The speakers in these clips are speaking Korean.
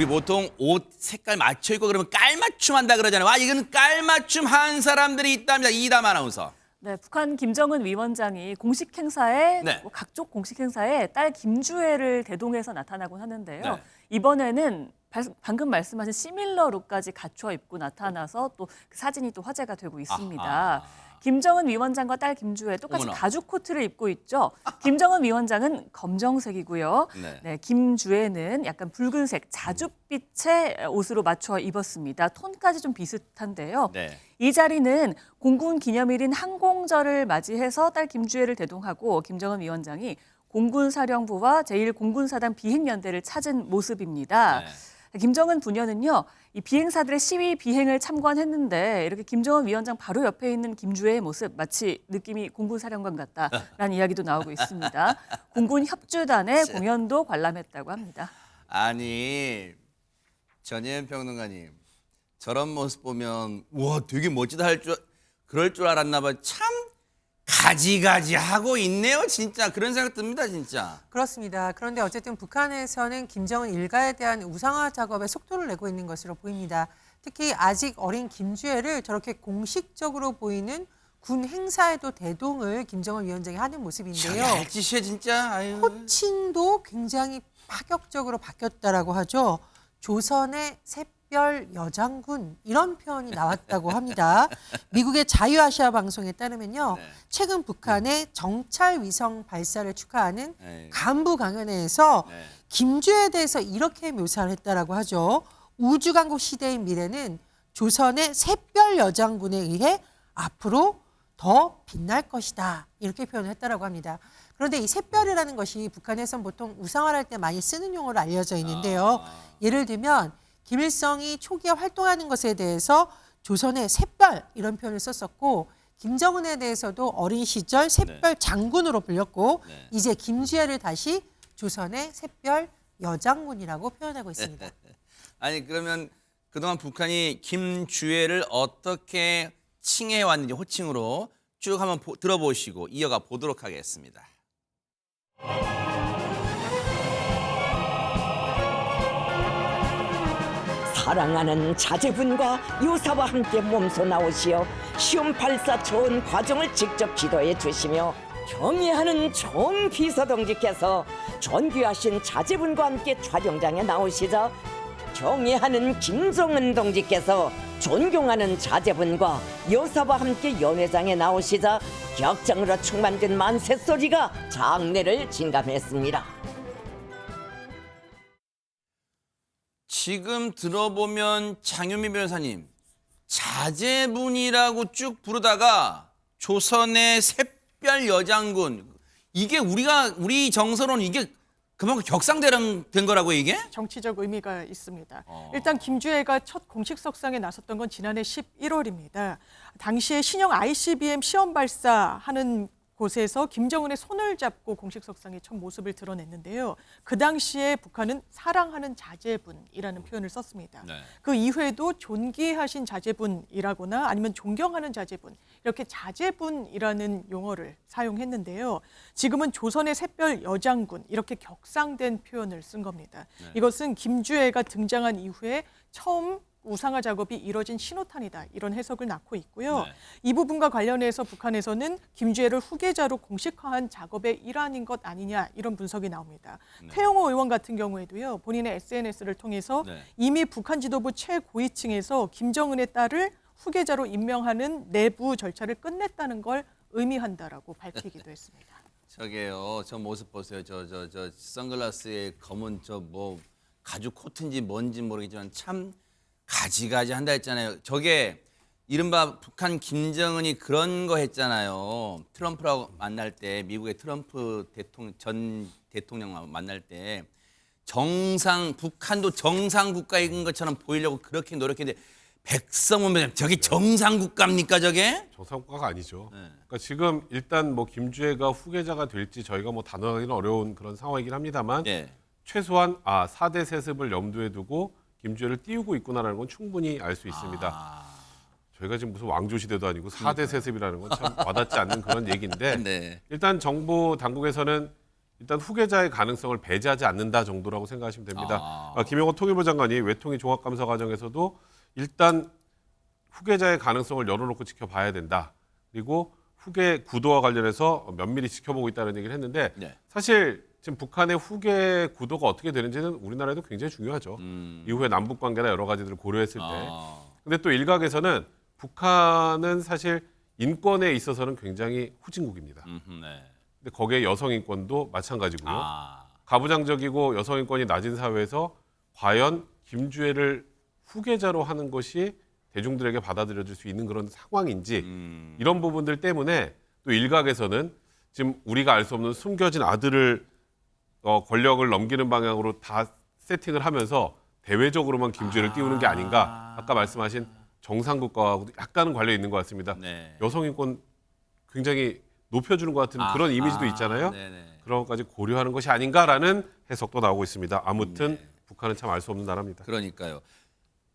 우리 보통 옷 색깔 맞춰 입고 그러면 깔맞춤 한다 그러잖아요. 와, 이거는 깔맞춤 한 사람들이 있답니다. 이담 아나운서. 네, 북한 김정은 위원장이 공식 행사에 네. 각종 공식 행사에 딸 김주애를 대동해서 나타나곤 하는데요. 네. 이번에는 방금 말씀하신 시밀러 룩까지 갖춰 입고 나타나서 또 그 사진이 또 화제가 되고 있습니다. 아하. 김정은 위원장과 딸 김주애 똑같이 어머나. 가죽 코트를 입고 있죠. 김정은 위원장은 검정색이고요. 네. 네, 김주애는 약간 붉은색 자줏빛의 옷으로 맞춰 입었습니다. 톤까지 좀 비슷한데요. 네. 이 자리는 공군 기념일인 항공절을 맞이해서 딸 김주애를 대동하고 김정은 위원장이 공군사령부와 제1공군사단 비행연대를 찾은 모습입니다. 네. 김정은 부녀는요, 이 비행사들의 시위 비행을 참관했는데 이렇게 김정은 위원장 바로 옆에 있는 김주애의 모습 마치 느낌이 공군사령관 같다라는 이야기도 나오고 있습니다. 공군 협주단의 공연도 관람했다고 합니다. 아니, 전예현 평론가님, 저런 모습 보면 우와, 되게 멋지다 할 줄, 그럴 줄 알았나 봐. 참 가지가지 하고 있네요, 진짜. 그런 생각 듭니다, 진짜. 그렇습니다. 그런데 어쨌든 북한에서는 김정은 일가에 대한 우상화 작업에 속도를 내고 있는 것으로 보입니다. 특히 아직 어린 김주애를 저렇게 공식적으로 보이는 군 행사에도 대동을 김정은 위원장이 하는 모습인데요. 알짓이야, 진짜. 아유. 호칭도 굉장히 파격적으로 바뀌었다라고 하죠. 조선의 샛별 여장군 이런 표현이 나왔다고 합니다. 미국의 자유아시아 방송에 따르면요. 네. 최근 북한의 정찰 위성 발사를 축하하는 네. 간부 강연회에서 네. 김주애에 대해서 이렇게 묘사를 했다라고 하죠. 우주강국 시대의 미래는 조선의 샛별 여장군에 의해 앞으로 더 빛날 것이다. 이렇게 표현을 했다라고 합니다. 그런데 이 샛별이라는 것이 북한에선 보통 우상화를 할 때 많이 쓰는 용어로 알려져 있는데요. 예를 들면 김일성이 초기에 활동하는 것에 대해서 조선의 샛별 이런 표현을 썼었고 김정은에 대해서도 어린 시절 샛별 장군으로 불렸고 네. 이제 김주애를 다시 조선의 샛별 여장군이라고 표현하고 있습니다. 아니, 그러면 그동안 북한이 김주애를 어떻게 칭해왔는지 호칭으로 쭉 한번 들어보시고 이어가 보도록 하겠습니다. 사랑하는 자제분과 요사와 함께 몸소 나오시어 시험 발사 좋은 과정을 직접 지도해 주시며 경애하는 정비서동지께서 존귀하신 자제분과 함께 촬영장에 나오시자 경애하는 김정은 동지께서 존경하는 자제분과 여사와 함께 연회장에 나오시자 격정으로 충만된 만세 소리가 장례를 진감했습니다. 지금 들어보면 장윤미 변호사님, 자제분이라고 쭉 부르다가 조선의 샛별 여장군, 이게 우리 정서로는 이게 그만큼 격상된 거라고 이게? 정치적 의미가 있습니다. 일단 김주애가 첫 공식 석상에 나섰던 건 지난해 11월입니다. 당시에 신형 ICBM 시험 발사하는 곳에서 김정은의 손을 잡고 공식 석상에 첫 모습을 드러냈는데요. 그 당시에 북한은 사랑하는 자제분이라는 표현을 썼습니다. 네. 그 이후에도 존귀하신 자제분이라거나 아니면 존경하는 자제분, 이렇게 자제분이라는 용어를 사용했는데요. 지금은 조선의 샛별 여장군, 이렇게 격상된 표현을 쓴 겁니다. 이것은 김주애가 등장한 이후에 처음 우상화 작업이 이뤄진 신호탄이다, 이런 해석을 낳고 있고요. 네. 이 부분과 관련해서 북한에서는 김주애를 후계자로 공식화한 작업의 일환인 것 아니냐, 이런 분석이 나옵니다. 태영호 의원 같은 경우에도요, 본인의 SNS를 통해서 네. 이미 북한 지도부 최고위층에서 김정은의 딸을 후계자로 임명하는 내부 절차를 끝냈다는 걸 의미한다라고 밝히기도 했습니다. 저게요, 저 모습 보세요. 저 선글라스에 검은 저 뭐 가죽 코트인지 뭔지 모르겠지만 참 가지가지 한다 했잖아요. 저게 이른바 북한 김정은이 그런 거 했잖아요. 트럼프라고 만날 때, 미국의 트럼프 전 대통령 만날 때 북한도 정상 국가인 것처럼 보이려고 그렇게 노력했는데 백성원 저게 정상 국가입니까 저게? 정상국가가 아니죠. 그러니까 지금 일단 뭐 김주애가 후계자가 될지 저희가 뭐 단언하기는 어려운 그런 상황이긴 합니다만 네. 최소한 4대 세습을 염두에 두고 김주애를 띄우고 있구나라는 건 충분히 알 수 있습니다. 저희가 지금 무슨 왕조 시대도 아니고 4대 세습이라는 건 참 와닿지 않는 그런 얘기인데 네. 일단 정부 당국에서는 일단 후계자의 가능성을 배제하지 않는다 정도라고 생각하시면 됩니다. 김영호 통일부 장관이 외통위 종합감사 과정에서도 일단 후계자의 가능성을 열어놓고 지켜봐야 된다. 그리고 후계 구도와 관련해서 면밀히 지켜보고 있다는 얘기를 했는데 네. 사실 지금 북한의 후계 구도가 어떻게 되는지는 우리나라에도 굉장히 중요하죠. 이후에 남북 관계나 여러 가지들을 고려했을 때. 근데 또 일각에서는 북한은 사실 인권에 있어서는 굉장히 후진국입니다. 네. 근데 거기에 여성 인권도 마찬가지고요. 가부장적이고 여성 인권이 낮은 사회에서 과연 김주애를 후계자로 하는 것이 대중들에게 받아들여질 수 있는 그런 상황인지 이런 부분들 때문에 또 일각에서는 지금 우리가 알 수 없는 숨겨진 아들을 권력을 넘기는 방향으로 다 세팅을 하면서 대외적으로만 김주애를 띄우는 게 아닌가. 아까 말씀하신 정상국가하고도 약간은 관련이 있는 것 같습니다. 네. 여성 인권 굉장히 높여주는 것 같은 그런 이미지도 있잖아요. 네네. 그런 것까지 고려하는 것이 아닌가라는 해석도 나오고 있습니다. 아무튼 북한은 참 알 수 없는 나라입니다. 그러니까요.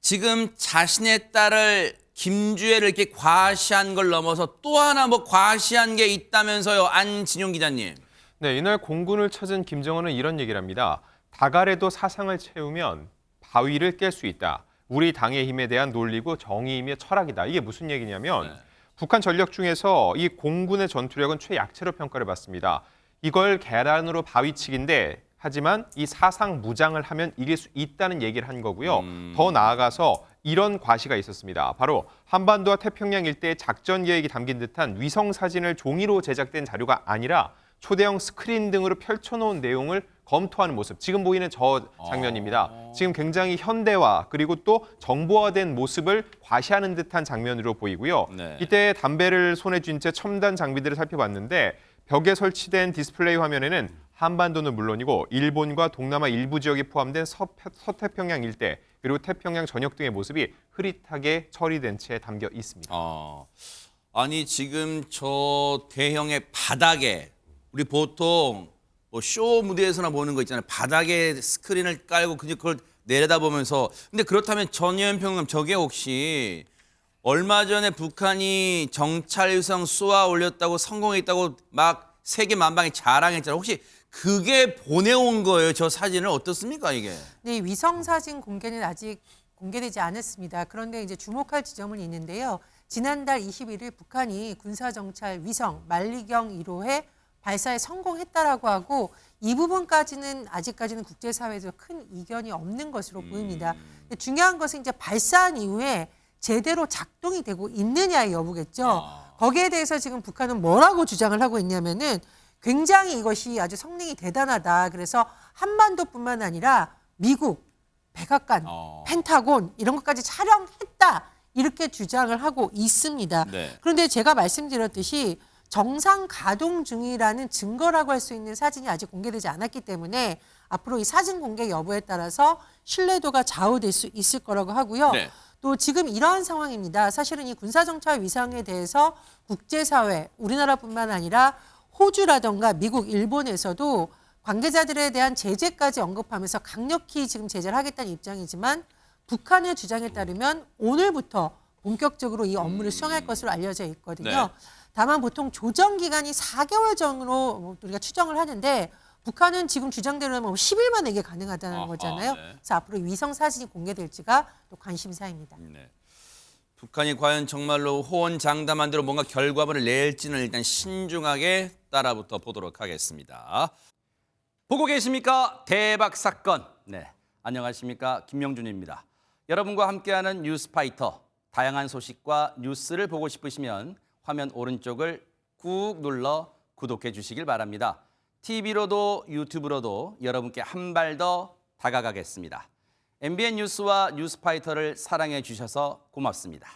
지금 자신의 딸을 김주애를 이렇게 과시한 걸 넘어서 또 하나 뭐 과시한 게 있다면서요, 안진용 기자님. 네, 이날 공군을 찾은 김정은은 이런 얘기를 합니다. 닭알에도 사상을 채우면 바위를 깰 수 있다. 우리 당의 힘에 대한 논리고 정의이며 철학이다. 이게 무슨 얘기냐면 북한 전력 중에서 이 공군의 전투력은 최약체로 평가를 받습니다. 이걸 계란으로 바위치기인데 하지만 이 사상 무장을 하면 이길 수 있다는 얘기를 한 거고요. 더 나아가서 이런 과시가 있었습니다. 바로 한반도와 태평양 일대의 작전 계획이 담긴 듯한 위성 사진을 종이로 제작된 자료가 아니라 초대형 스크린 등으로 펼쳐놓은 내용을 검토하는 모습. 지금 보이는 저 장면입니다. 지금 굉장히 현대화 그리고 또 정보화된 모습을 과시하는 듯한 장면으로 보이고요. 네. 이때 담배를 손에 쥔 채 첨단 장비들을 살펴봤는데 벽에 설치된 디스플레이 화면에는 한반도는 물론이고 일본과 동남아 일부 지역이 포함된 서태평양 일대 그리고 태평양 전역 등의 모습이 흐릿하게 처리된 채 담겨 있습니다. 아니 지금 저 대형의 바닥에 우리 보통 뭐 쇼 무대에서나 보는 거 있잖아요. 바닥에 스크린을 깔고 그걸 내려다보면서 근데 그렇다면 전혜연 평론가 저게 혹시 얼마 전에 북한이 정찰위성 쏘아 올렸다고 성공했다고 막 세계 만방에 자랑했잖아요. 혹시 그게 보내온 거예요? 저 사진을 어떻습니까 이게? 네, 위성 사진 공개는 아직 공개되지 않았습니다. 그런데 이제 주목할 지점은 있는데요. 지난달 21일 북한이 군사정찰 위성 만리경 1호의 발사에 성공했다라고 하고 이 부분까지는 아직까지는 국제사회에서 큰 이견이 없는 것으로 보입니다. 근데 중요한 것은 이제 발사한 이후에 제대로 작동이 되고 있느냐의 여부겠죠. 거기에 대해서 지금 북한은 뭐라고 주장을 하고 있냐면은 굉장히 이것이 아주 성능이 대단하다. 그래서 한반도뿐만 아니라 미국, 백악관, 펜타곤 이런 것까지 촬영했다. 이렇게 주장을 하고 있습니다. 네. 그런데 제가 말씀드렸듯이 정상 가동 중이라는 증거라고 할 수 있는 사진이 아직 공개되지 않았기 때문에 앞으로 이 사진 공개 여부에 따라서 신뢰도가 좌우될 수 있을 거라고 하고요. 네. 또 지금 이러한 상황입니다. 사실은 이 군사정찰 위성에 대해서 국제사회, 우리나라뿐만 아니라 호주라던가 미국, 일본에서도 관계자들에 대한 제재까지 언급하면서 강력히 지금 제재를 하겠다는 입장이지만 북한의 주장에 따르면 오늘부터 본격적으로 이 업무를 수행할 것으로 알려져 있거든요. 네. 다만 보통 조정 기간이 4개월 전으로 우리가 추정을 하는데 북한은 지금 주장대로는 10일 만에 이게 가능하다는 거잖아요. 네. 그래서 앞으로 위성 사진이 공개될지가 또 관심사입니다. 네. 북한이 과연 정말로 호언장담한 대로 뭔가 결과물을 낼지는 일단 신중하게 따라붙어 보도록 하겠습니다. 보고 계십니까? 대박 사건. 네, 안녕하십니까? 김명준입니다. 여러분과 함께하는 뉴스파이터. 다양한 소식과 뉴스를 보고 싶으시면 화면 오른쪽을 꾹 눌러 구독해 주시길 바랍니다. TV로도 유튜브로도 여러분께 한 발 더 다가가겠습니다. MBN 뉴스와 뉴스파이터를 사랑해 주셔서 고맙습니다.